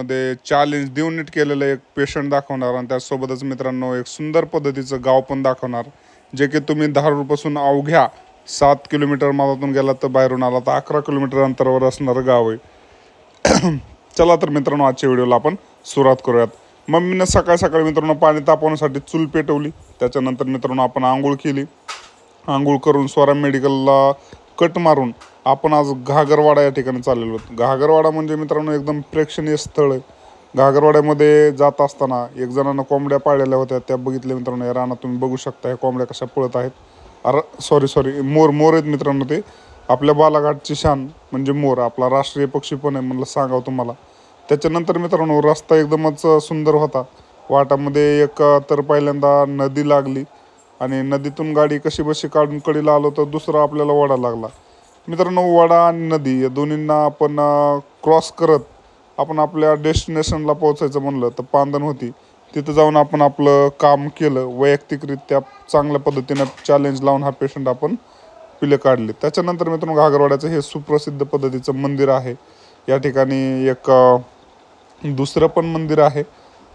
मध्ये चॅलेंज देऊन नीट केलेलं एक पेशंट दाखवणार आणि त्यासोबतच मित्रांनो एक सुंदर पद्धतीचं गाव पण दाखवणार, जे की तुम्ही धारूरपासून अवघ्या 7 किलोमीटर मालातून गेलात तर बाहेरून आला तर 11 किलोमीटर अंतरावर असणारं गाव आहे. चला तर मित्रांनो आजच्या व्हिडिओला आपण सुरुवात करूयात. मम्मीनं सकाळ सकाळी मित्रांनो पाणी तापवण्यासाठी चूल पेटवली. त्याच्यानंतर मित्रांनो आपण आंघोळ केली. आंघोळ करून स्वरा मेडिकलला कट मारून आपण आज घागरवाडा या ठिकाणी चाललेलो आहोत. घागरवाडा म्हणजे मित्रांनो एकदम प्रेक्षणीय स्थळ आहे. घागरवाड्यामध्ये जात असताना एक जणांना कोंबड्या पाळलेल्या होत्या, त्या बघितल्या मित्रांनो. या रानात तुम्ही बघू शकता ह्या कोंबड्या कशा पळत आहेत. सॉरी मोर आहेत मित्रांनो. ते आपल्या बालाघाटची शान म्हणजे मोर, आपला राष्ट्रीय पक्षी पण आहे म्हणलं सांगावं तुम्हाला. त्याच्यानंतर मित्रांनो रस्ता एकदमच सुंदर होता. वाटामध्ये एक तर पहिल्यांदा नदी लागली आणि नदीतून गाडी कशी बशी काढून कडीला आलो तर दुसरा आपल्याला वडा लागला. मित्रांनो वडा आणि नदी या दोन्हींना आपण क्रॉस करत आपण आपल्या डेस्टिनेशनला पोहोचायचं म्हणलं तर पांदण होती. तिथं जाऊन आपण आपलं काम केलं. वैयक्तिकरित्या चांगल्या पद्धतीनं चॅलेंज लावून हा पेशंट आपण पिले काढले. त्याच्यानंतर मित्रांनो घागरवाड्याचं हे सुप्रसिद्ध पद्धतीचं मंदिर आहे. या ठिकाणी एक दुसरं पण मंदिर आहे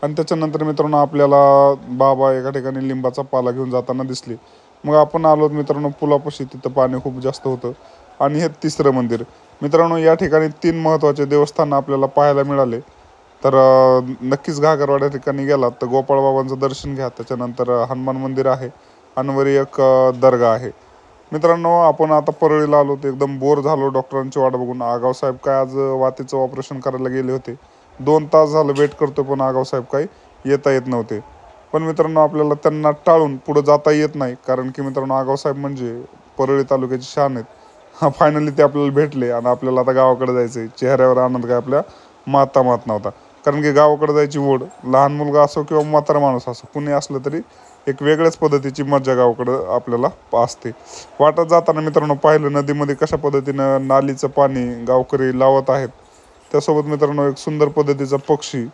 आणि त्याच्यानंतर मित्रांनो आपल्याला बाबा एका ठिकाणी लिंबाचा पाला घेऊन जाताना दिसली. मग आपण आलो मित्रांनो पुलापाशी, तिथं पाणी खूप जास्त होतं. आणि हे तिसरं मंदिर. मित्रांनो या ठिकाणी 3 महत्त्वाचे देवस्थान आपल्याला पाहायला मिळाले. तर नक्कीच घागरवाड्या ठिकाणी गेलात तर गोपाळ बाबांचं दर्शन घ्या. त्याच्यानंतर हनुमान मंदिर आहे आणि वरी एक दर्गा आहे. मित्रांनो आपण आता परळीला आलो तर एकदम बोर झालो डॉक्टरांची वाट बघून. आगावसाहेब काय आज वातीचं ऑपरेशन करायला गेले होते. 2 तास झालं वेट करतो पण आगावसाहेब काही येता येत नव्हते. पण मित्रांनो आपल्याला त्यांना टाळून पुढं जाता येत नाही, कारण की मित्रांनो आगावसाहेब म्हणजे परळी तालुक्याची शान आहेत. फायनली ते आपल्याला भेटले आणि आपल्याला आता गावाकडे जायचं आहे. चेहऱ्यावर आनंद काय आपल्या मात नव्हता, कारण की गावाकडे जायची ओढ. लहान मुलगा असो किंवा म्हातारा माणूस असो, कुणी असलं तरी एक वेगळ्याच पद्धतीची मज्जा गावाकडं आपल्याला असते. वाटत जाताना मित्रांनो पाहिलं नदीमध्ये कशा पद्धतीनं नालीचं पाणी गावकरी लावत आहेत. त्यासोबत मित्रांनो एक सुंदर पद्धतीचा पक्षी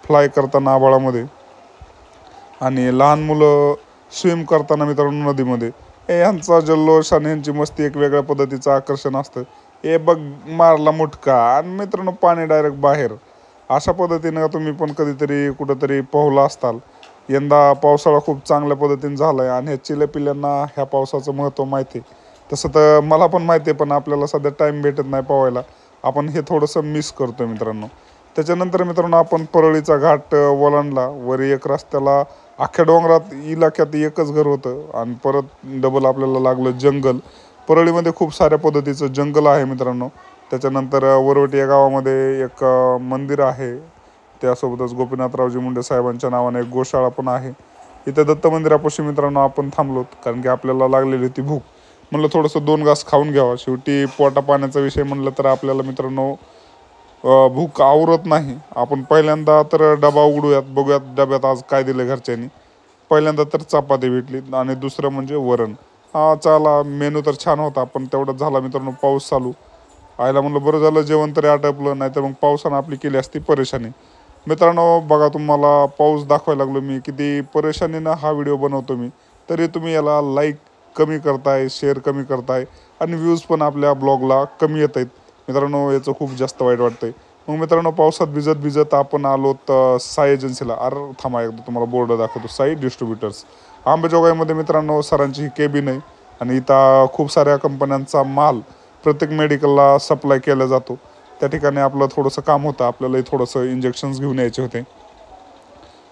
फ्लाय करताना आभाळामध्ये आणि लहान मुलं स्विम करताना मित्रांनो नदीमध्ये. ह्यांचा जल्लोष आणि ह्यांची मस्ती एक वेगळ्या पद्धतीचं आकर्षण असतं. बघ मारला मुटका आणि मित्रांनो पाणी डायरेक्ट बाहेर. अशा पद्धतीनं तुम्ही पण कधीतरी कुठंतरी पोहला असताल. यंदा पावसाळा खूप चांगल्या पद्धतीने झाला आहे आणि ह्या चिल्यापिल्यांना ह्या पावसाचं महत्त्व माहिती आहे. तसं तर मला पण माहिती आहे, पण आपल्याला सध्या टाईम भेटत नाही पोहायला. आपण हे थोडंसं मिस करतो मित्रांनो. त्याच्यानंतर मित्रांनो आपण परळीचा घाट ओलांडला. वरी एक रस्त्याला अख्ख्या डोंगरात इलाक्यात एकच घर होतं आणि परत डबल आपल्याला लागलं जंगल. परळीमध्ये खूप साऱ्या पद्धतीचं जंगल आहे मित्रांनो. त्याच्यानंतर वरवटी या गावामध्ये एक मंदिर आहे. त्यासोबतच गोपीनाथरावजी मुंडे साहेबांच्या नावाने एक गोशाळा पण आहे. इथं दत्त मंदिरापाशी मित्रांनो आपण थांबलोत, कारण की आपल्याला लागलेली होती भूक. म्हणलं थोडंसं 2 घास खाऊन घ्यावा. शेवटी पोटा पाण्याचा विषय म्हणलं तर आपल्याला मित्रांनो भूक आवरत नाही. आपण पहिल्यांदा तर डबा उघडूयात, बघूयात डब्यात आज काय दिलं घरच्यांनी. पहिल्यांदा तर चपाती भेटली आणि दुसरं म्हणजे वरण. चला मेनू तर छान होता, पण तेवढंच झाला मित्रांनो पाऊस चालू. आईला म्हणलं बरं झालं जेवण तरी आटपलं, नाही तर मग पावसानं आपली केली असती परेशानी. मित्रांनो बघा तुम्हाला पाऊस दाखवायला लागलो मी, किती परेशानीनं हा व्हिडिओ बनवतो मी, तरी तुम्ही याला लाईक कमी करताय, शेअर कमी करताय आणि व्ह्यूज पण आपल्या ब्लॉगला कमी येत आहेत. मित्रांनो याचं खूप जास्त वाईट वाटतंय. मग मित्रांनो पावसात भिजत आपण आलो तर साई एजन्सीला. थांबा एकदा तुम्हाला बोर्ड दाखवतो. साई डिस्ट्रीब्युटर्स अंबेजोगाईमध्ये मित्रांनो सरांची ही केबिन आहे आणि इथं खूप साऱ्या कंपन्यांचा माल प्रत्येक मेडिकलला सप्लाय केला जातो. त्या ठिकाणी आपलं थोडंसं काम होतं. आपल्यालाही थोडंसं इंजेक्शन्स घेऊन यायचे होते.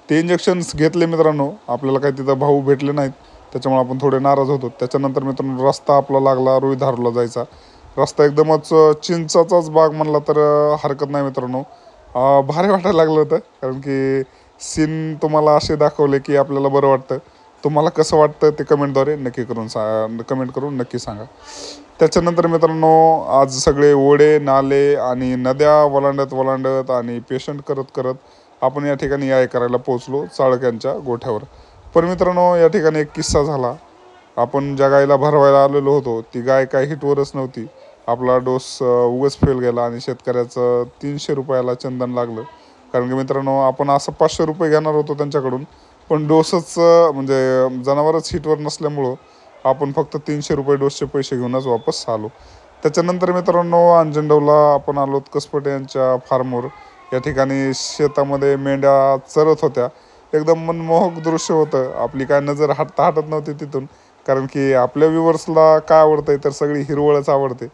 ते इंजेक्शन्स घेतले मित्रांनो. आपल्याला काही तिथं भाऊ भेटले नाहीत, त्याच्यामुळे आपण थोडे नाराज होतो. त्याच्यानंतर मित्रांनो रस्ता आपला लागला रोही धारूरला जायचा. रस्ता एकदमच चिंचाचाच बाग म्हणला तर हरकत नाही मित्रांनो. भारी वाटायला लागलं होतं, कारण की सीन तुम्हाला असे दाखवले की आपल्याला बरं वाटतं. तुम्हाला कसं वाटतं ते कमेंटद्वारे कमेंट करून नक्की सांगा. त्याच्यानंतर मित्रांनो आज सगळे ओढे नाले आणि नद्या वलांडत आणि पेशंट करत आपण या ठिकाणी करायला पोहोचलो चाळक्यांच्या गोठ्यावर. पण मित्रांनो या ठिकाणी एक किस्सा झाला. आपण ज्या गायला भरवायला आलेलो होतो ती गाय काय हिटवरच नव्हती. आपला डोस उगाच फेल गेला आणि शेतकऱ्याचं 300 रुपयाला चंदन लागलं. कारण की मित्रांनो आपण असं 500 रुपये घेणार होतो त्यांच्याकडून, पण डोसच म्हणजे जनावरच हिटवर नसल्यामुळं आपण फक्त 300 रुपये डोसचे पैसे घेऊनच वापस आलो. त्याच्यानंतर मित्रांनो अंजनगावला आपण आलो कसपटे यांच्या फार्मवर. या ठिकाणी शेतामध्ये मेंढ्या चरत होत्या. एकदम मनमोहक दृश्य होतं. आपली काय नजर हटत नव्हती तिथून, कारण की आपल्या व्ह्युअर्सला काय आवडतंय तर सगळी हिरवळच आवडते.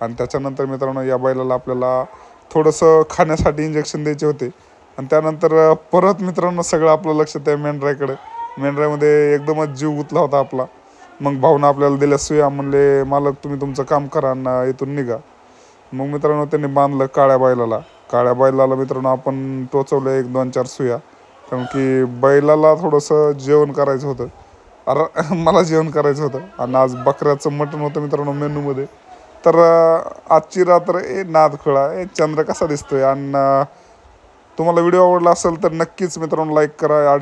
आणि त्याच्यानंतर मित्रांनो या बैलाला आपल्याला थोडंसं खाण्यासाठी इंजेक्शन द्यायचे होते. आणि त्यानंतर परत मित्रांनो सगळं आपलं लक्ष त्या मेंढराकडे. मेंढरामध्ये एकदमच जीव गुंतला होता आपला. मग भाऊनं आपल्याला दिल्या सुया. म्हणले मालक तुम्ही तुमचं काम करा आणि इथून निघा. मग मित्रांनो त्यांनी बांधलं काळ्या बैलाला मित्रांनो आपण टोचवलं 1-2-4 सुया, कारण की बैलाला थोडंसं जेवण करायचं होतं. अरे मला जेवण करायचं होतं आणि आज बकऱ्याचं मटण होतं मित्रांनो मेनूमध्ये. तर आजची रात्र नादखुळा चंद्र कसा दिसतोय. आणि तुम्हाला व्हिडिओ आवडला असेल तर नक्कीच मित्रांनो लाईक करा.